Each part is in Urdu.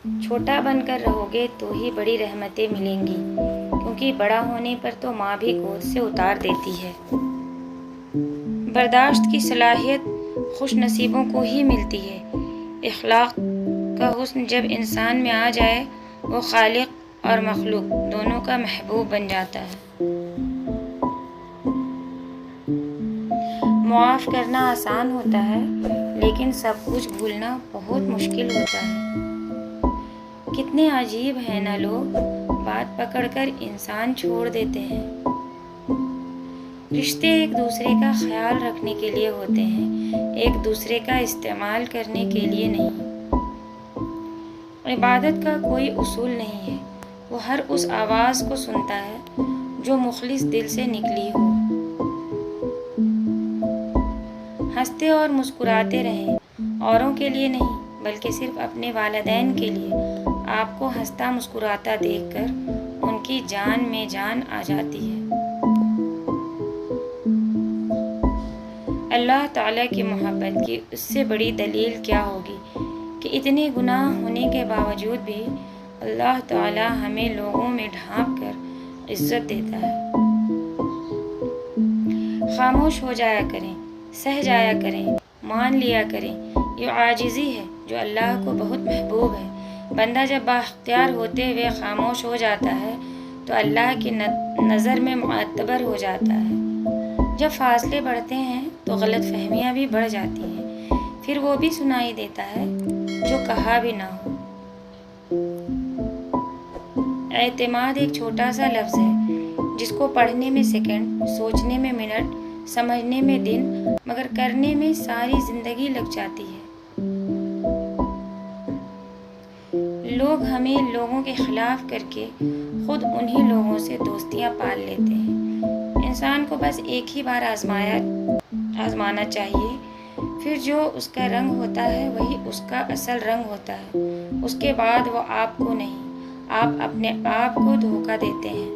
چھوٹا بن کر رہو گے تو ہی بڑی رحمتیں ملیں گی، کیونکہ بڑا ہونے پر تو ماں بھی گود سے اتار دیتی ہے۔ برداشت کی صلاحیت خوش نصیبوں کو ہی ملتی ہے۔ اخلاق کا حسن جب انسان میں آ جائے، وہ خالق اور مخلوق دونوں کا محبوب بن جاتا ہے۔ معاف کرنا آسان ہوتا ہے، لیکن سب کچھ بھولنا بہت مشکل ہوتا ہے۔ کتنے عجیب ہیں نا لوگ، بات پکڑ کر انسان چھوڑ دیتے ہیں۔ رشتے ایک دوسرے کا خیال رکھنے کے لیے ہوتے ہیں، ایک دوسرے کا استعمال کرنے کے لیے نہیں۔ عبادت کا کوئی اصول نہیں ہے، وہ ہر اس آواز کو سنتا ہے جو مخلص دل سے نکلی ہو۔ ہنستے اور مسکراتے رہیں، اوروں کے لیے نہیں بلکہ صرف اپنے والدین کے لیے۔ آپ کو ہنستا مسکراتا دیکھ کر ان کی جان میں جان آ جاتی ہے۔ اللہ تعالیٰ کی محبت کی اس سے بڑی دلیل کیا ہوگی کہ اتنے گناہ ہونے کے باوجود بھی اللہ تعالیٰ ہمیں لوگوں میں ڈھانپ کر عزت دیتا ہے۔ خاموش ہو جایا کریں، سہ جایا کریں، مان لیا کریں، یہ عاجزی ہے جو اللہ کو بہت محبوب ہے۔ بندہ جب بااختیار ہوتے ہوئے خاموش ہو جاتا ہے تو اللہ کی نظر میں معتبر ہو جاتا ہے۔ جب فاصلے بڑھتے ہیں تو غلط فہمیاں بھی بڑھ جاتی ہیں، پھر وہ بھی سنائی دیتا ہے جو کہا بھی نہ ہو۔ اعتماد ایک چھوٹا سا لفظ ہے جس کو پڑھنے میں سیکنڈ، سوچنے میں منٹ، سمجھنے میں دن، مگر کرنے میں ساری زندگی لگ جاتی ہے۔ لوگ ہمیں لوگوں کے خلاف کر کے خود انہی لوگوں سے دوستیاں پال لیتے ہیں۔ انسان کو بس ایک ہی بار آزمانا چاہیے، پھر جو اس کا رنگ ہوتا ہے وہی اس کا اصل رنگ ہوتا ہے۔ اس کے بعد وہ آپ کو نہیں، آپ اپنے آپ کو دھوکہ دیتے ہیں۔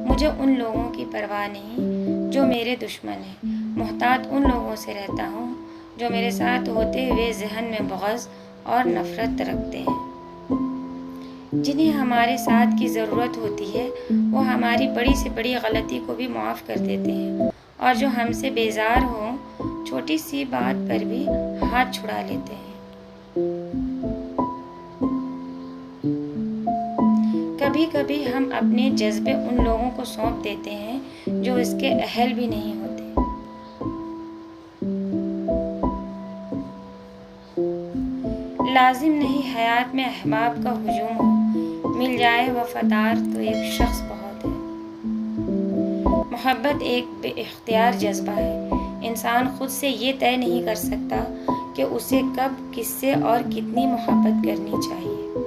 مجھے ان لوگوں کی پرواہ نہیں جو میرے دشمن ہیں، محتاط ان لوگوں سے رہتا ہوں جو میرے ساتھ ہوتے ہوئے ذہن میں بغض اور نفرت رکھتے ہیں۔ جنہیں ہمارے ساتھ کی ضرورت ہوتی ہے وہ ہماری بڑی سے بڑی غلطی کو بھی معاف کر دیتے ہیں، اور جو ہم سے بیزار ہوں چھوٹی سی بات پر بھی ہاتھ چھڑا لیتے ہیں۔ کبھی کبھی ہم اپنے جذبے ان لوگوں کو سونپ دیتے ہیں جو اس کے اہل بھی نہیں ہوتے۔ لازم نہیں حیات میں احباب کا ہجوم ہو، مل جائے وفادار تو ایک شخص بہت ہے۔ محبت ایک بے اختیار جذبہ ہے، انسان خود سے یہ طے نہیں کر سکتا کہ اسے کب، کس سے اور کتنی محبت کرنی چاہیے۔